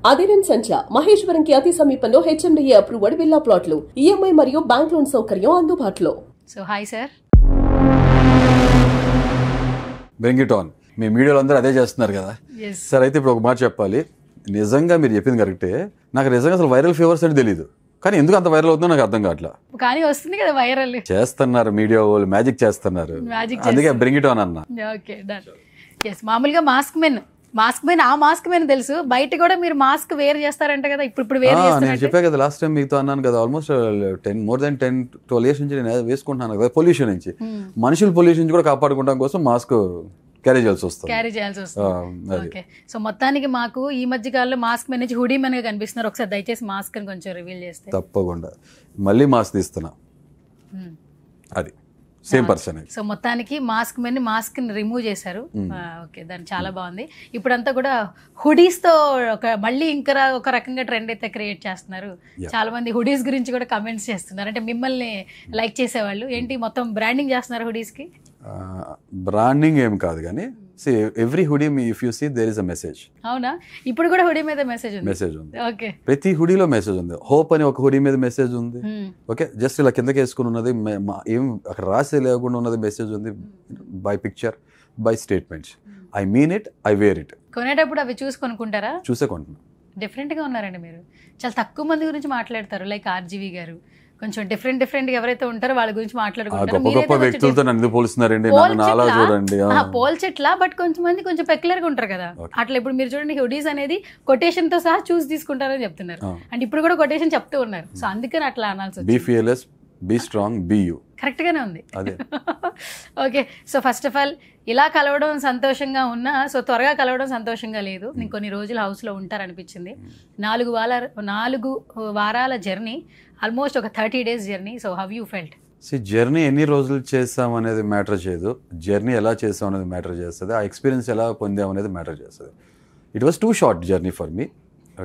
అదిరన్ సంచ మహేశ్వరంకి అతి సమీపంలో హెచ్ఎండిఏ అప్రూవ్డ్ విల్లా ప్లాట్లు, ఈఎంఐ మరియు బ్యాంక్ లోన్ సౌకర్యం అందుబాటులో. So hi sir. Bring it on. మీ మీడియాలో అందరూ అదే చేస్తున్నారు కదా సార్. అయితే ఇప్పుడు ఒక మాట చెప్పాలి, నిజంగా మీరు చెప్పింది కరెక్టే. నాకు నిజంగా అసలు వైరల్ ఫీవర్స్ అంటే తెలియదు, కానీ ఎందుకు అంత వైరల్ అవుతుందో నాకు అర్థం కావట్లా. కానీ వస్తుంది కదా వైరల్. చేస్తున్నారు మీడియా వాళ్ళు, మ్యాజిక్ చేస్తున్నారు, అందుకే బ్రింగ్ ఇట్ ఆన్ అన్న. Okay done. ఎస్, మామూలుగా మాస్క్ మెన్ ఆ మాస్క్ మెన్ తెలుసు, బయట కూడా మీరు మాస్క్ వేర్ చేస్తారంట కదా. ఇప్పుడు వేర్ చేస్తారు. నేను చెప్పా కదా లాస్ట్ టైం మీతో అన్నాను కదా, ఆల్మోస్ట్ మోర్ దెన్ 10-12 years నుంచి నేను వేసుకుంటున్నాను కదా. పొల్యూషన్ నుంచి, మనుషుల పొల్యూషన్ నుంచి కూడా కాపాడుకోవడం కోసం మాస్క్ క్యారీ చేయాల్సి వస్తుంది. ఓకే, సో మొత్తానికి మాకు ఈ మధ్య కాలంలో మాస్క్ మెన్ నుంచి హుడీ మెన్ గా కనిపిస్తున్నారు. ఒకసారి దయచేసి మాస్క్ అని కొంచెం రివీల్ చేస్తే. తప్పకుండా మళ్ళీ మాస్క్ తీస్తున్నా, అది సేమ్ పర్సన్. సో మొత్తానికి మాస్క్ ని రిమూవ్ చేశారు. ఓకే, దాని చాలా బాగుంది. ఇప్పుడంతా కూడా హుడీస్ తో మళ్ళీ ఇంకా ఒక రకంగా ట్రెండ్ అయితే క్రియేట్ చేస్తున్నారు. చాలా మంది హుడీస్ గురించి కూడా కమెంట్స్ చేస్తున్నారు. అంటే మిమ్మల్ని లైక్ చేసేవాళ్ళు ఏంటి మొత్తం బ్రాండింగ్ చేస్తున్నారు హుడీస్ కి. బ్రాండింగ్ ఏం కాదు కానీ every hoodie if you see there is a message. అవునా? ఇప్పుడు కూడా హుడీ మీద మెసేజ్ ఉంది. ఓకే, ప్రతి హుడీలో మెసేజ్ ఉంది. హోప్ అని ఒక హుడీ మీద మెసేజ్ ఉంది. ఓకే, జస్ట్ ఇలా కిందకి వేసుకుని ఉన్నది, ఏం అక్కడ రాసి లేకుండా ఉన్నది మెసేజ్ ఉంది. By picture, by statements. I mean it, I wear it. కొనేటప్పుడు అవి చూసి కొనుక్కుంటారా? చూసే కొంటున్నా. డిఫరెంట్ గా ఉన్నారండి మీరు. చాలా తక్కువ మంది గురించి మాట్లాడతారు, లైక్ ఆర్జీవి గారు. కొంచెం డిఫరెంట్ ఎవరైతే ఉంటారో వాళ్ళ గురించి మాట్లాడుకుంటారు. పోల్చెట్లా, బట్ కొంతమంది కొంచెం పెక్యులర్ గా ఉంటారు కదా. అట్లా ఇప్పుడు మీరు చూడండి, హుడీస్ అనేది కొటేషన్ తో సహా చూసి తీసుకుంటారని చెప్తున్నారు. అండ్ ఇప్పుడు కూడా కొటేషన్ చెప్తూ ఉన్నారు. సో అందుకని అట్లా అనాల్సి వచ్చింది. Be strong, be you. Correct గానే ఉంది. Okay, so first of all ఇలా కలవడం సంతోషంగా ఉన్నా, సో త్వరగా కలవడం సంతోషంగా లేదు. నేను కొన్ని రోజులు హౌస్ లో ఉంటారనిపించింది. 4 వారాల జర్నీ, ఆల్మోస్ట్ ఒక 30 days journey. So how you felt? Journey ఎన్ని రోజులు చేస్తాం అనేది మ్యాటర్ చేయదు, జర్నీ ఎలా చేస్తాం అనేది మ్యాటర్ చేస్తుంది. ఆ ఎక్స్పీరియన్స్ ఎలా పొందాం అనేది మ్యాటర్ చేస్తుంది. It was two short journey for me.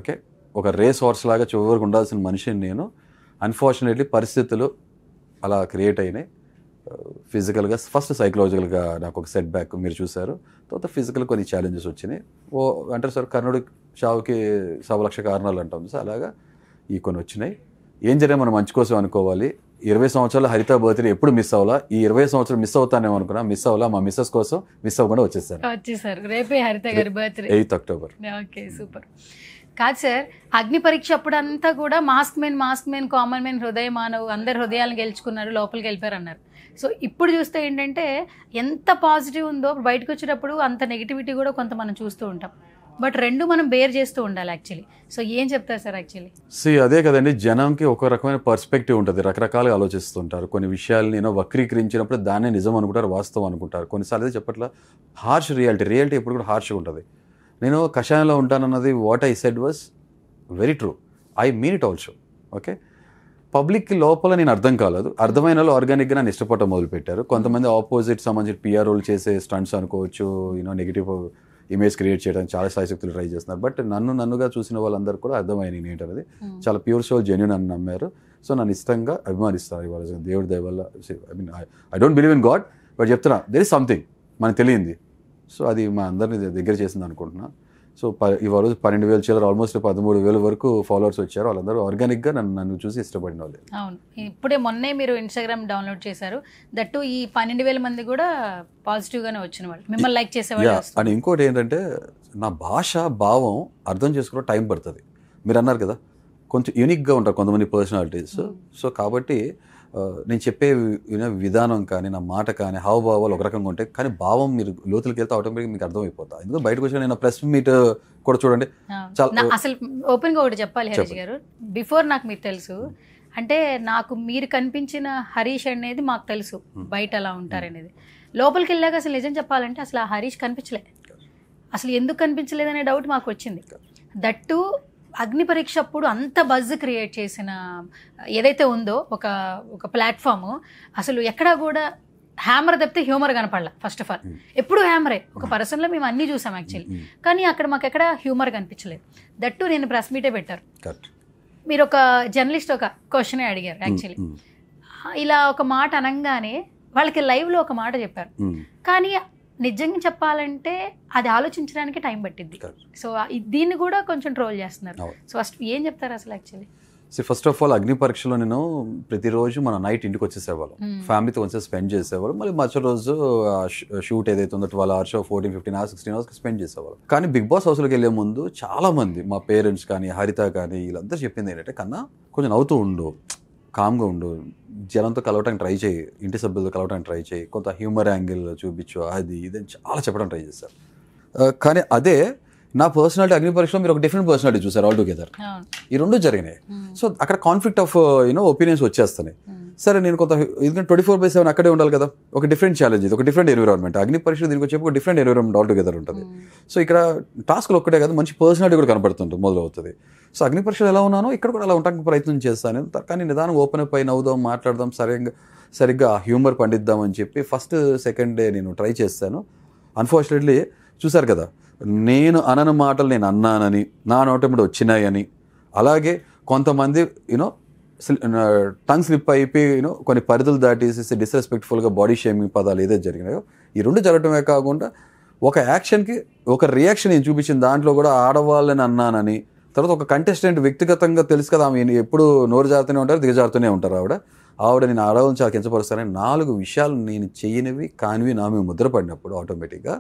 Okay, ఒక రేస్ హార్స్ లాగా చివరికి ఉండాల్సిన మనిషిని నేను. అన్ఫార్చునేట్లీ పరిస్థితులు అలా క్రియేట్ అయినాయి. ఫిజికల్గా ఫస్ట్, సైకలాజికల్గా నాకు ఒక సెట్ బ్యాక్ మీరు చూశారు. తర్వాత ఫిజికల్ కొన్ని ఛాలెంజెస్ వచ్చినాయి. అంటారు సార్, కర్ణుడి చావుకి 1,00,000 కారణాలు అంటాం సార్, అలాగా ఈ కొన్ని వచ్చినాయి. ఏం జరిగినా మనం మంచి కోసం అనుకోవాలి. 20 సంవత్సరాలు హరిత బర్త్డే ఎప్పుడు మిస్ అవ్వాలా, ఈ 20 సంవత్సరాలు మిస్ అవుతానేమో అనుకున్నా, మిస్ అవ్వాలా. మా మిస్సెస్ కోసం మిస్ అవ్వకుండా వచ్చేసారు. రేపే హరిత గారి birthday, 8th October. Okay, super. కాదు సార్, అగ్ని పరీక్ష అప్పుడంతా కూడా మాస్క్ మెన్, కామన్ మెన్, హృదయ మానవ్ అందరు హృదయాలను గెలుచుకున్నారు, లోపలికి వెళ్ళిపోయారు అన్నారు. సో ఇప్పుడు చూస్తే ఏంటంటే ఎంత పాజిటివ్ ఉందో, బయటకు వచ్చేటప్పుడు అంత నెగిటివిటీ కూడా కొంత మనం చూస్తూ ఉంటాం. బట్ రెండు మనం బేర్ చేస్తూ ఉండాలి యాక్చువల్లీ. సో ఏం చెప్తారు సార్ యాక్చువల్లీ? అదే కదండి, జనంకి ఒక రకమైన పర్స్పెక్టివ్ ఉంటుంది, రకరకాలుగా ఆలోచిస్తుంటారు. కొన్ని విషయాలు వక్రీకరించినప్పుడు దాన్నే నిజం అనుకుంటారు, వాస్తవం అనుకుంటారు. కొన్నిసార్లు చెప్పట్లా హార్ష్ రియాలిటీ ఎప్పుడు కూడా హార్ష్గా ఉంటుంది. నేను కషాయంలో ఉంటానన్నది what I said was very true. I mean it also. Okay, పబ్లిక్కి లోపల నేను అర్థం కాలేదు, అర్థమైన వాళ్ళు ఆర్గానిక్గా నన్ను ఇష్టపడటం మొదలుపెట్టారు. కొంతమంది ఆపోజిట్ సంబంధించి పిఆర్ఓలు చేసే స్టంట్స్ అనుకోవచ్చు, నెగిటివ్ ఇమేజ్ క్రియేట్ చేయడానికి చాలా శాయశక్తులు ట్రై చేస్తున్నారు. బట్ నన్నుగా చూసిన వాళ్ళందరూ కూడా అర్థమైంది ఏంటనేది. చాలా ప్యూర్ సోల్, జెన్యూన్ అని నమ్మారు. సో నన్ను ఇష్టంగా అభిమానిస్తారు ఇవాళ దేవుడి దయ వల్ల. I don't believe in God, but చెప్తున్నా దెర్ ఇస్ సంథింగ్ మనకు తెలియంది. సో అది మా అందరిని దగ్గర చేసింది అనుకుంటున్నా. సో ఇవాళ 12,000 చిల్లర, ఆల్మోస్ట్ 13,000 వరకు ఫాలోవర్స్ వచ్చారు. వాళ్ళందరూ ఆర్గానిక్గా నన్ను చూసి ఇష్టపడిన వాళ్ళే. అవును, ఇప్పుడే మొన్నే మీరు ఇన్స్టాగ్రామ్ డౌన్లోడ్ చేశారు, దట్టు ఈ 12,000 మంది కూడా పాజిటివ్గానే వచ్చిన వాళ్ళు, మిమ్మల్ని లైక్ చేసేవాళ్ళు. అండ్ ఇంకోటి ఏంటంటే, నా భాష భావం అర్థం చేసుకోవడం టైం పడుతుంది. మీరు అన్నారు కదా, కొంచెం యూనిక్గా ఉంటారు కొంతమంది పర్సనాలిటీస్. సో కాబట్టి నేను చెప్పే విధానం కానీ, నా మాట కానీ, హావభావాలు ఒక రకంగా ఉంటాయి, కానీ భావం మీరు లోతులకి వెళ్తే ఆటోమేటిక్గా మీకు అర్థమైపోతా. ఎందుకంటే బయటకు వచ్చిన నేను ప్రెస్ మీట్ కూడా చూడండి. అసలు ఓపెన్గా ఒకటి చెప్పాలి హరీష్ గారు, బిఫోర్ నాకు మీరు తెలుసు, అంటే నాకు మీరు కనిపించిన హరీష్ అనేది మాకు తెలుసు బయట అలా ఉంటారనేది. లోపలికి వెళ్ళాక అసలు నిజం చెప్పాలంటే అసలు ఆ హరీష్ కనిపించలే. అసలు ఎందుకు కనిపించలేదనే డౌట్ మాకు వచ్చింది. దట్టు అగ్ని పరీక్ష అప్పుడు అంత బజ్ క్రియేట్ చేసిన ఏదైతే ఉందో ఒక ప్లాట్ఫామ్, అసలు ఎక్కడా కూడా హ్యామర్ తప్పితే హ్యూమర్ కనపడలా. ఫస్ట్ ఆఫ్ ఆల్ ఎప్పుడు హ్యామరే. ఒక పర్సన్లో మేము అన్నీ చూసాం యాక్చువల్లీ, కానీ అక్కడ మాకు ఎక్కడ హ్యూమర్ కనిపించలేదు. దట్టు నేను ప్రెస్ మీటే పెట్టారు. మీరు ఒక జర్నలిస్ట్ ఒక క్వశ్చన్ అడిగారు యాక్చువల్లీ, ఇలా ఒక మాట అనగానే వాళ్ళకి లైవ్లో ఒక మాట చెప్పారు, కానీ నిజంగా చెప్పాలంటే అది ఆలోచించడానికి టైం పట్టింది. సో దీన్ని కూడా కొంచెం ట్రోల్ చేస్తున్నారు. సో ఫస్ట్ ఏం చెప్తారు అసలు యాక్చువల్లీ? ఫస్ట్ ఆఫ్ ఆల్ అగ్ని పరీక్షలో నేను ప్రతిరోజు మన నైట్ ఇంటికి వచ్చేసేవాళ్ళం, ఫ్యామిలీతో కొంచెం స్పెండ్ చేసేవాళ్ళం. మళ్ళీ మధ్య రోజు షూట్ ఏదైతే ఉందో 12 hours 14, 15 hours 16 hours స్పెండ్ చేసేవాళ్ళం. కానీ బిగ్ బాస్ హౌస్లోకి వెళ్ళే ముందు చాలా మంది మా పేరెంట్స్ కానీ హరిత కానీ వీళ్ళందరూ చెప్పింది ఏంటంటే, కన్నా కొంచెం నవ్వుతూ ఉండు, కామ్గా ఉండు, జనంతో కలవటానికి ట్రై చేయి, ఇంటి సభ్యులతో కలవటానికి ట్రై చేయి, కొంత హ్యూమర్ యాంగిల్ చూపించు, అది ఇదని చాలా చెప్పడం ట్రై చేశారు. కానీ అదే నా పర్సనాలిటీ అగ్ని పరీక్షలో మీరు ఒక డిఫరెంట్ పర్సనాలిటీ చూసారు ఆల్ టుగెదర్. ఈ రెండు జరిగినాయి. సో అక్కడ కాన్ఫ్లిక్ట్ ఆఫ్ ఒపీనియన్స్ వచ్చేస్తున్నాయి. సరే నేను కొంత ఎందుకంటే 24/7 అక్కడే ఉండాలి కదా, ఒక డిఫరెంట్ ఛాలెంజ్, ఇది ఒక డిఫరెంట్ ఎన్విరాన్మెంట్. అగ్ని పరీక్ష దీనికి వచ్చి ఒక డిఫరెంట్ ఎన్విరాన్మెంట్ ఆల్ టుగెదర్ ఉంటుంది. సో ఇక్కడ టాస్క్లు ఒక్కటే కదా, మంచి పర్సనాలిటీ కూడా కనపడుతుంటుంది, మొదలవుతుంది. సో అగ్ని పరీక్షలు ఎలా ఉన్నానో ఇక్కడ కూడా అలా ఉండడానికి ప్రయత్నం చేస్తాను. కానీ నిదానం ఓపెన్ అప్ అయి నవ్వుదాం, మాట్లాడదాం, సరిగ్గా హ్యూమర్ పండిద్దాం అని చెప్పి ఫస్ట్ సెకండ్ డే నేను ట్రై చేస్తాను. అన్ఫార్చునేట్లీ చూసారు కదా, నేను అనని మాటలు నేను అన్నానని, నా నోటమిడి వచ్చినాయని, అలాగే కొంతమంది టంగ్ స్లిప్ అయిపోయి కొన్ని పరిధులు దాటేసేసి డిస్రెస్పెక్ట్ఫుల్గా బాడీ షేమింగ్ పదాలు ఏదైతే జరిగినాయో, ఈ రెండు జరగటమే కాకుండా ఒక యాక్షన్కి ఒక రియాక్షన్ నేను చూపించిన దాంట్లో కూడా ఆడవాళ్ళని అన్నానని, తర్వాత ఒక కంటెస్టెంట్ వ్యక్తిగతంగా తెలుసు కదా, ఆమె ఎప్పుడు నోరు జారుతూనే ఉంటారు, దిగజారుతూనే ఉంటారు. ఆవిడ నేను ఆడవాళ్ళని చాలా కించపరుస్తానని 4 విషయాలు నేను చేయనివి కానివి నా మీద ముద్ర పడినప్పుడు ఆటోమేటిక్గా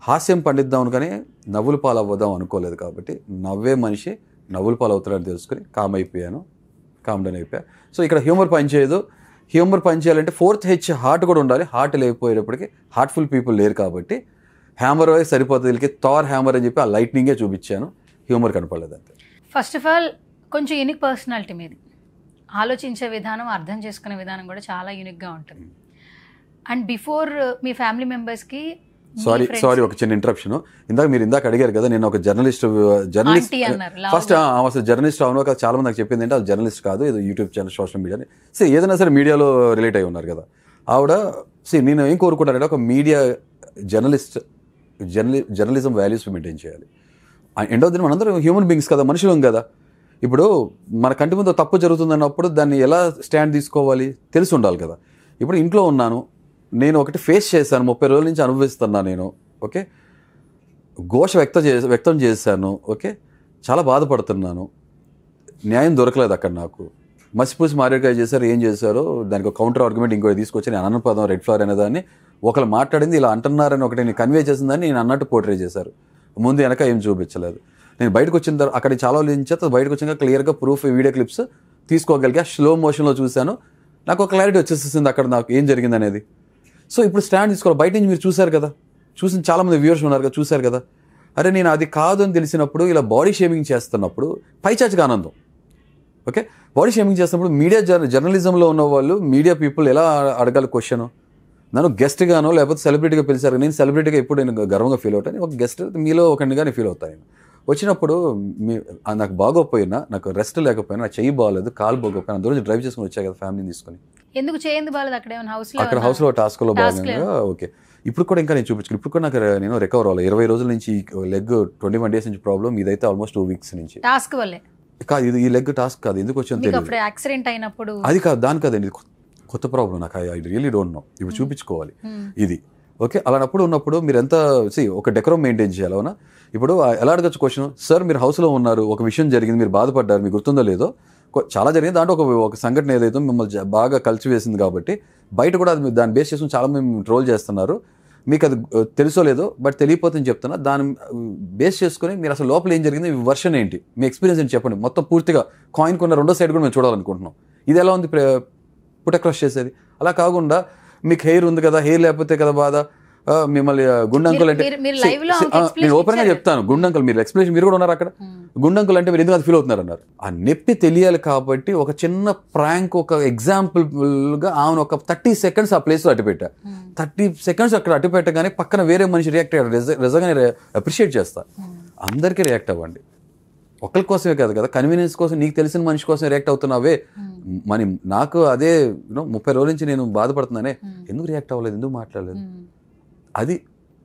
హాస్యం పండిద్దాం కానీ నవ్వుల పాలు అవ్వదాం అనుకోలేదు. కాబట్టి నవ్వే మనిషి నవ్వుల పాలు అవుతాడని తెలుసుకుని కామ్ డౌన్ అయిపోయా. సో ఇక్కడ హ్యూమర్ పనిచేయదు. హ్యూమర్ పనిచేయాలంటే 4th H హార్ట్ కూడా ఉండాలి. హార్ట్ లేకపోయేటప్పటికి హార్ట్ఫుల్ పీపుల్ లేరు కాబట్టి హ్యామర్ అయి సరిపోతుంది. వీళ్ళకి థార్ హ్యామర్ అని చెప్పి ఆ లైట్నింగే చూపించాను, హ్యూమర్ కనపడలేదు అంతే. ఫస్ట్ ఆఫ్ ఆల్ కొంచెం యూనిక్ పర్సనాలిటీ మీది, ఆలోచించే విధానం, అర్థం చేసుకునే విధానం కూడా చాలా యూనిక్గా ఉంటుంది. అండ్ బిఫోర్ మీ ఫ్యామిలీ మెంబర్స్కి సారీ ఒక చిన్న ఇంటరప్షన్. ఇందాక అడిగారు కదా, నేను ఒక జర్నలిస్ట్ ఫస్ట్ అసలు జర్నలిస్ట్ అవును కదా, చాలా మంది నాకు చెప్పింది అంటే అది జర్నలిస్ట్ కాదు, ఇది యూట్యూబ్ ఛానల్, సోషల్ మీడియా, ఏదైనా సరే మీడియాలో రిలేట్ అయి ఉన్నారు కదా ఆవిడ. నేను ఏం కోరుకుంటానంటే ఒక మీడియా జర్నలిజం వాల్యూస్ మెయింటైన్ చేయాలి. ఎండ్ ఆఫ్ ది డే మనందరం హ్యూమన్ బీయింగ్స్ కదా, మనుషులం కదా. ఇప్పుడు మన కంటి ముందు తప్పు జరుగుతుందన్నప్పుడు దాన్ని ఎలా స్టాండ్ తీసుకోవాలి తెలిసి ఉండాలి కదా. ఇప్పుడు ఇంట్లో ఉన్నాను, నేను ఒకటి ఫేస్ చేశాను, 30 రోజుల నుంచి అనుభవిస్తున్నా నేను, ఓకే, ఘోష వ్యక్తం చేశాను, ఓకే, చాలా బాధపడుతున్నాను, న్యాయం దొరకలేదు అక్కడ నాకు, మసిపూసి మారేడుకాయ చేశారు, ఏం చేశారో దానికి ఒక కౌంటర్ ఆర్గ్యుమెంట్ ఇంకోటి తీసుకొచ్చి నేను అన్న పదం రెడ్ ఫ్లవర్ అనేదాన్ని ఒకళ్ళు మాట్లాడింది ఇలా అంటున్నారని ఒకటి నేను కన్వే చేసిందని నేను అన్నట్టు పోర్ట్రే చేశారు, ముందు వెనక ఏం చూపించలేదు. నేను బయటకు వచ్చిన తర్వాత అక్కడ చాలా నుంచి బయటకు వచ్చినాక క్లియర్గా ప్రూఫ్ వీడియో క్లిప్స్ తీసుకోగలిగా, స్లో మోషన్లో చూశాను, నాకు ఒక క్లారిటీ వచ్చేసింది అక్కడ నాకు ఏం జరిగింది అనేది. సో ఇప్పుడు స్టాండ్ తీసుకోవాలి. బయట నుంచి మీరు చూశారు కదా, చూసిన చాలామంది వ్యూవర్స్ ఉన్నారు కదా, చూశారు కదా. అరే నేను అది కాదు అని తెలిసినప్పుడు ఇలా బాడీ షేమింగ్ చేస్తున్నప్పుడు పైచాచిగా ఆనందం, ఓకే. బాడీ షేమింగ్ చేస్తున్నప్పుడు మీడియా జర్నలిజంలో ఉన్న వాళ్ళు, మీడియా పీపుల్ ఎలా అడగాలి క్వశ్చన్, నన్ను గెస్ట్గానో లేకపోతే సెలబ్రిటీగా పిలిచారు, నేను సెలబ్రిటీగా ఎప్పుడు నేను గర్వంగా ఫీల్ అవుతాను, ఒక గెస్ట్ మీలో ఒకటిగానే ఫీల్ అవుతాను. వచ్చినప్పుడు నాకు బాగోపోయినా, నాకు రెస్ట్ లేకపోయినా, నాకు చెయ్యి బాగోలేదు, కాలు బాగోపోయినా, అందరూ డ్రైవ్ చేసుకుని వచ్చా కదా ఫ్యామిలీని తీసుకుని. ఎందుకు చేయండి బాగాలేదు అక్కడ హౌస్లో టాస్క్లో భాగంగా, ఓకే. ఇప్పుడు కూడా ఇంకా నేను చూపించుకుని, ఇప్పుడు కూడా నాకు నేను రికవర్ అవ్వాలి. 20 రోజుల నుంచి లెగ్ 21 days నుంచి ప్రాబ్లం, ఇదైతే ఆల్మోస్ట్ 2 weeks నుంచి. టాస్క్ వల్లే కాదు, ఇది ఈ లెగ్ టాస్క్ కాదు, ఎందుకు వచ్చింది యాక్సిడెంట్ అయినప్పుడు అది కాదు, దాని కాదండి, కొత్త ప్రాబ్లం నాకు. ఐ రియలీ డోంట్ నో, ఇప్పుడు చూపించుకోవాలి ఇది, ఓకే. అలానప్పుడు ఉన్నప్పుడు మీరు ఎంత ఒక డెకరం మెయింటైన్ చేయాలి, అవునా. ఇప్పుడు ఎలా అడగచ్చు క్వశ్చన్, సార్ మీరు హౌస్లో ఉన్నారు, ఒక విషయం జరిగింది, మీరు బాధపడ్డారు, మీకు గుర్తుందో లేదో, చాలా జరిగింది, దాంట్లో ఒక సంఘటన ఏదైతే మిమ్మల్ని బాగా కలిసివేసింది కాబట్టి బయట కూడా అది దాన్ని బేస్ చేసుకుని చాలా మంది ట్రోల్ చేస్తున్నారు, మీకు అది తెలుసో లేదో బట్ తెలియపోతే చెప్తున్నా, దాన్ని బేస్ చేసుకుని మీరు అసలు లోపల ఏం జరిగింది, మీ వర్షన్ ఏంటి, మీ ఎక్స్పీరియన్స్ ఏంటి చెప్పండి. మొత్తం పూర్తిగా కాయిన్ కొన్న రెండో సైడ్ కూడా మేము చూడాలనుకుంటున్నాం. ఇది ఎలా ఉంది పుట్ అక్రాస్ చేసేది. అలా కాకుండా మీకు హెయిర్ ఉంది కదా, హెయిర్ లేకపోతే కదా బాధ, మిమ్మల్ని గుండంకులు అంటే నేను ఓపెన్గా చెప్తాను, గుండంకులు మీరు ఎక్స్ప్లెనేషన్ మీరు కూడా ఉన్నారు అక్కడ, గుండంకులు అంటే మీరు ఎందుకు అది ఫీల్ అవుతున్నారు అన్నారు. ఆ నొప్పి తెలియాలి కాబట్టి ఒక చిన్న ప్రాంక్, ఒక ఎగ్జాంపుల్గా ఆమెను ఒక 30 seconds ఆ ప్లేస్లో అట్టుపెట్టా. 30 seconds అక్కడ అట్టుపెట్టగానే పక్కన వేరే మనిషి రియాక్ట్ అయ్యాడు, నిజంగానే అప్రిషియేట్ చేస్తా. అందరికీ రియాక్ట్ అవ్వండి, ఒకరి కోసమే కాదు కదా, కన్వీనియన్స్ కోసం, నీకు తెలిసిన మనిషి కోసం రియాక్ట్ అవుతున్నావే. మరి నాకు అదే 30 రోజుల నుంచి నేను బాధపడుతున్నానే, ఎందుకు రియాక్ట్ అవ్వలేదు, ఎందుకు మాట్లాడలేదు, అది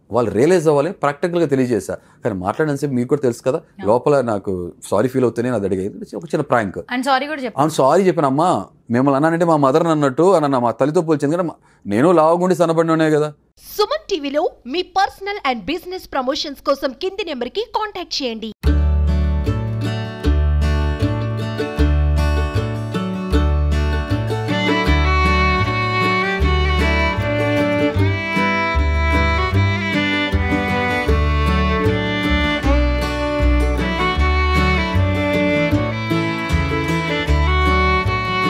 వాళ్ళు రియలైజ్ అవ్వాలి. ప్రాక్టికల్గా తెలియజేశా, కానీ మాట్లాడేసేపు మీకు కూడా తెలుసు కదా, లోపల నాకు సారీ ఫీల్ అవుతేనే అది అడిగేది ఒక చిన్న ప్రాంక్. అవును సారీ చెప్పానమ్మా, మిమ్మల్ని అన్నానంటే మా మదర్ అన్నట్టు అన్న, మా తల్లితో పోల్చింది కదా, నేను లావుగుండి సన్నబడినే కదా. సుమన్ టీవీలో మీ పర్సనల్ అండ్ బిజినెస్ ప్రమోషన్స్ కోసం కింది నెంబర్కి కాంటాక్ట్ చేయండి.